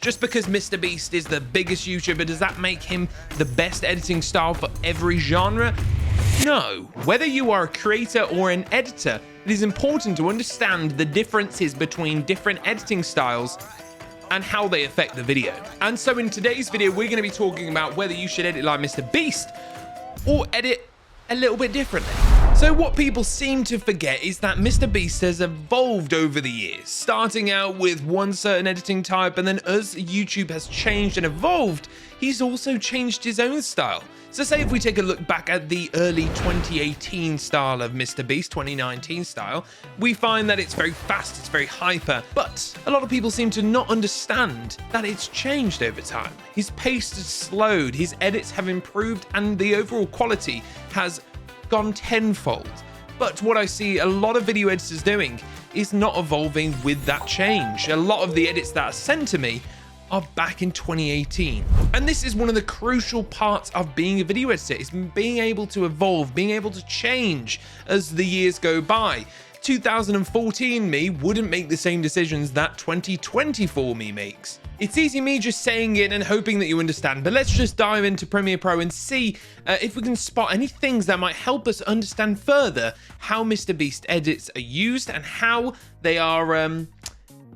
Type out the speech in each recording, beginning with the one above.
Just because Mr. Beast is the biggest YouTuber, does that make him the best editing style for every genre? No. Whether you are a creator or an editor, it is important to understand the differences between different editing styles and how they affect the video. And so in today's video, we're going to be talking about whether you should edit like Mr. Beast or edit a little bit differently. So what people seem to forget is that Mr. Beast has evolved over the years, starting out with one certain editing type, and then as YouTube has changed and evolved, he's also changed his own style. So say if we take a look back at the early 2018 style of Mr. Beast, 2019 style, we find that it's very fast, it's very hyper, but a lot of people seem to not understand that it's changed over time. His pace has slowed, his edits have improved, and the overall quality has gone tenfold. But what I see a lot of video editors doing is not evolving with that change. A lot of the edits that are sent to me are back in 2018. And this is one of the crucial parts of being a video editor, is being able to evolve, being able to change as the years go by. 2014 me wouldn't make the same decisions that 2024 me makes. It's easy me just saying it and hoping that you understand, but let's just dive into Premiere Pro and see if we can spot any things that might help us understand further how Mr. Beast edits are used and how they are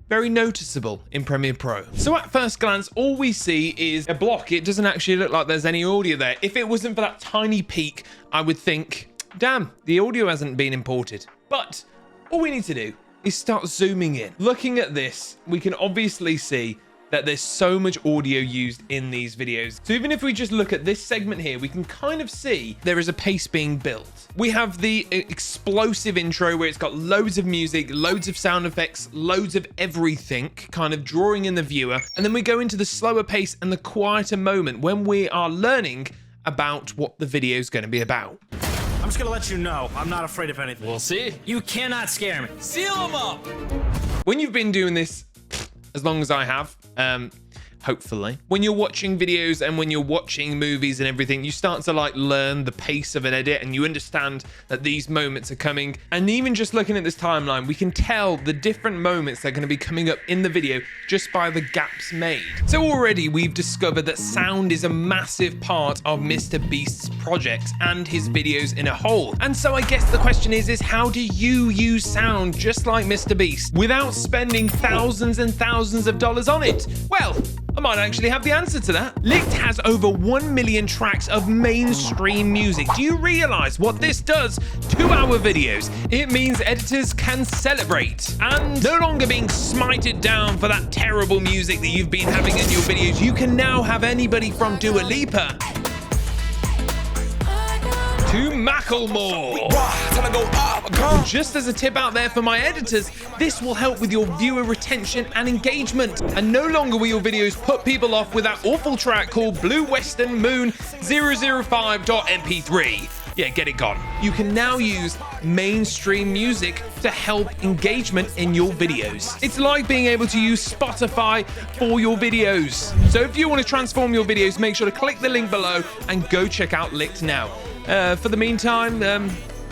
very noticeable in Premiere Pro. So at first glance, all we see is a block. It doesn't actually look like there's any audio there. If it wasn't for that tiny peak, I would think, damn, the audio hasn't been imported. But all we need to do is start zooming in. Looking at this, we can obviously see that there's so much audio used in these videos. So even if we just look at this segment here, we can kind of see there is a pace being built. We have the explosive intro where it's got loads of music, loads of sound effects, loads of everything, kind of drawing in the viewer. And then we go into the slower pace and the quieter moment when we are learning about what the video is going to be about. I'm just gonna let you know, I'm not afraid of anything. We'll see. You cannot scare me. Seal them up. When you've been doing this as long as I have, hopefully, when you're watching videos and when you're watching movies and everything, you start to like learn the pace of an edit and you understand that these moments are coming. And even just looking at this timeline, we can tell the different moments that are going to be coming up in the video just by the gaps made. So already we've discovered that sound is a massive part of Mr. Beast's projects and his videos in a whole. And so I guess the question is how do you use sound just like Mr. Beast without spending thousands and thousands of dollars on it? Well, I might actually have the answer to that. Lickd has over 1 million tracks of mainstream music. Do you realize what this does to our videos? It means editors can celebrate and no longer being smited down for that terrible music that you've been having in your videos. You can now have anybody from Dua Lipa to Macklemore. Just as a tip out there for my editors, this will help with your viewer retention and engagement. And no longer will your videos put people off with that awful track called Blue Western Moon 005.mp3. Yeah, get it gone. You can now use mainstream music to help engagement in your videos. It's like being able to use Spotify for your videos. So if you want to transform your videos, make sure to click the link below and go check out Lickd now. For the meantime,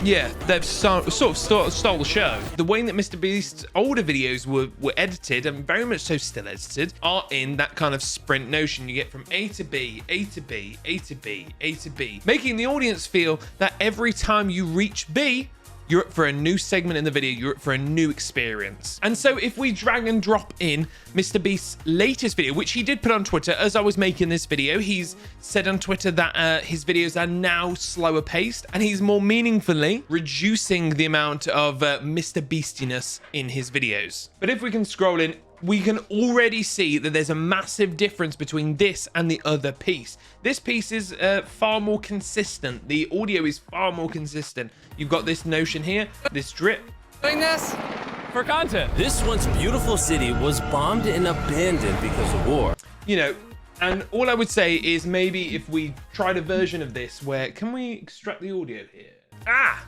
yeah, they've sort of stole the show. The way that Mr. Beast's older videos were edited, and very much so still edited, are in that kind of sprint notion. You get from A to B, A to B, A to B, A to B, making the audience feel that every time you reach B, you're up for a new segment in the video, you're up for a new experience. And so if we drag and drop in Mr. Beast's latest video, which he did put on Twitter as I was making this video, he's said on Twitter that his videos are now slower paced and he's more meaningfully reducing the amount of Mr. Beastiness in his videos. But if we can scroll in, we can already see that there's a massive difference between this and the other piece. This piece is far more consistent. The audio is far more consistent. You've got this notion here, this drip. Doing this for content. This once beautiful city was bombed and abandoned because of war. You know, and all I would say is maybe if we tried a version of this where, can we extract the audio here? Ah,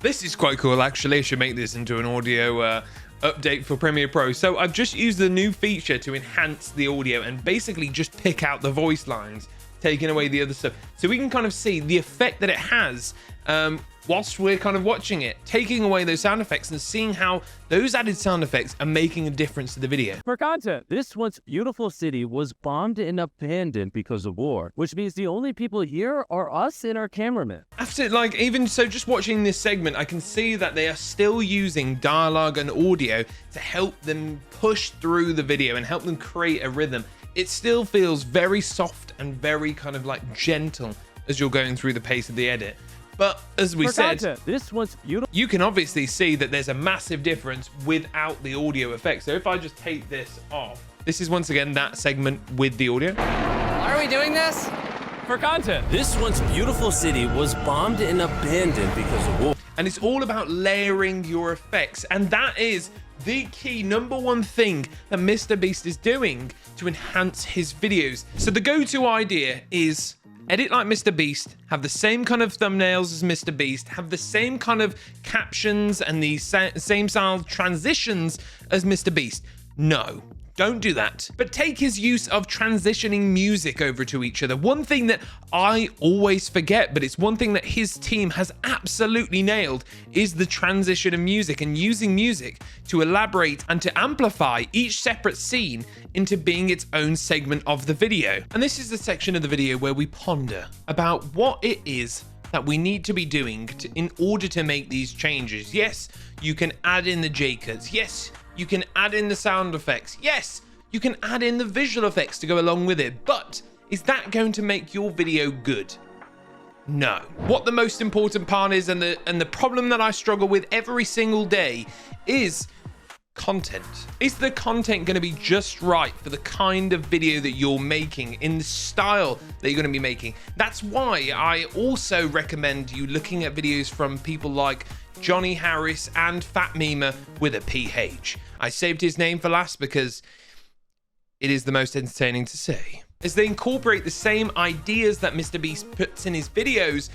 this is quite cool actually. I should make this into an audio update for Premiere Pro. So I've just used the new feature to enhance the audio and basically just pick out the voice lines, taking away the other stuff. So we can kind of see the effect that it has whilst we're kind of watching it, taking away those sound effects and seeing how those added sound effects are making a difference to the video. For content. This once beautiful city was bombed and abandoned because of war, which means the only people here are us and our cameraman. After, like, even so, just watching this segment, I can see that they are still using dialogue and audio to help them push through the video and help them create a rhythm. It still feels very soft and very kind of like gentle as you're going through the pace of the edit. But as we said, This once beautiful. you can obviously see that there's a massive difference without the audio effects. So if I just take this off, this is once again that segment with the audio. Why are we doing this? For content. This once beautiful city was bombed and abandoned because of war. And it's all about layering your effects. And that is the key #1 thing that MrBeast is doing to enhance his videos. So the go-to idea is edit like MrBeast, have the same kind of thumbnails as MrBeast, have the same kind of captions and the same style transitions as MrBeast. No, don't do that. But take his use of transitioning music over to each other. One thing that I always forget, but it's one thing that his team has absolutely nailed, is the transition of music and using music to elaborate and to amplify each separate scene into being its own segment of the video. And this is the section of the video where we ponder about what it is that we need to be doing in order to make these changes. Yes, you can add in the J-cuts. Yes, you can add in the sound effects. Yes, you can add in the visual effects to go along with it. But is that going to make your video good? No. What the most important part is, and the problem that I struggle with every single day, is content. Is the content going to be just right for the kind of video that you're making, in the style that you're going to be making? That's why I also recommend you looking at videos from people like Johnny Harris and Fat Mima with a PH. I saved his name for last because it is the most entertaining to say. As they incorporate the same ideas that MrBeast puts in his videos,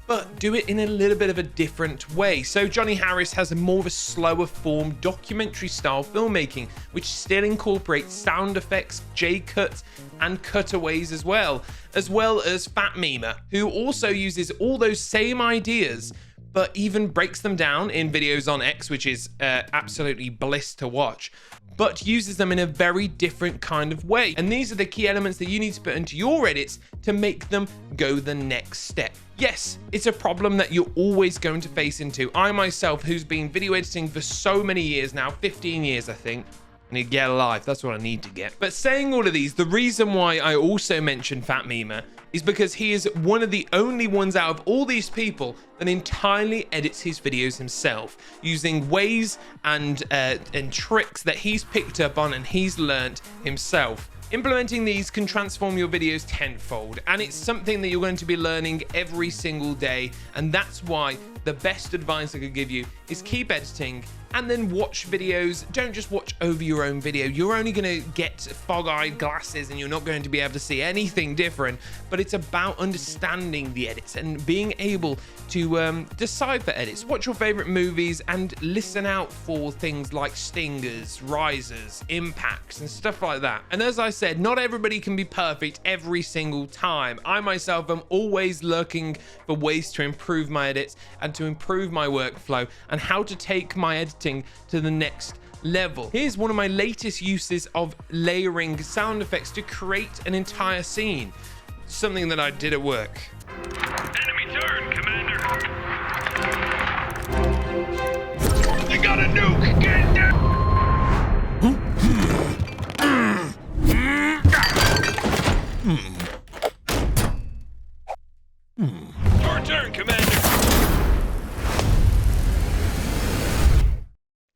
but do it in a little bit of a different way. So Johnny Harris has a more of a slower form documentary style filmmaking, which still incorporates sound effects, J-cuts, and cutaways as well as Fat Mima, who also uses all those same ideas, but even breaks them down in videos on X, which is absolutely bliss to watch, but uses them in a very different kind of way. And these are the key elements that you need to put into your edits to make them go the next step. Yes, it's a problem that you're always going to face into. I myself, who's been video editing for so many years now, 15 years, I think. I need to get a life. That's what I need to get. But saying all of these, the reason why I also mentioned Fat Mima is because he is one of the only ones out of all these people that entirely edits his videos himself, using ways and tricks that he's picked up on and he's learnt himself. Implementing these can transform your videos tenfold, and it's something that you're going to be learning every single day. And that's why the best advice I could give you is keep editing and then watch videos. Don't just watch over your own video. You're only going to get fog-eyed glasses and you're not going to be able to see anything different. But it's about understanding the edits and being able to decipher edits. Watch your favorite movies and listen out for things like stingers, risers, impacts, and stuff like that. And as I said, not everybody can be perfect every single time. I myself am always looking for ways to improve my edits and to improve my workflow and how to take my editing to the next level. Here's one of my latest uses of layering sound effects to create an entire scene. Something that I did at work. Enemy turn, Commander. They got a nuke. Get down. Your turn, Commander.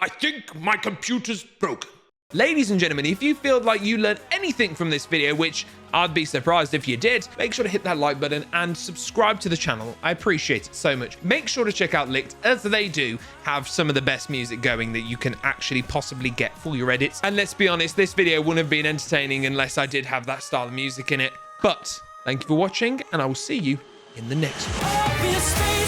I think my computer's broken. Ladies and gentlemen, if you feel like you learned anything from this video, which I'd be surprised if you did, make sure to hit that like button and subscribe to the channel. I appreciate it so much. Make sure to check out Lickd, as they do have some of the best music going that you can actually possibly get for your edits. And let's be honest, this video wouldn't have been entertaining unless I did have that style of music in it. But thank you for watching, and I will see you in the next one.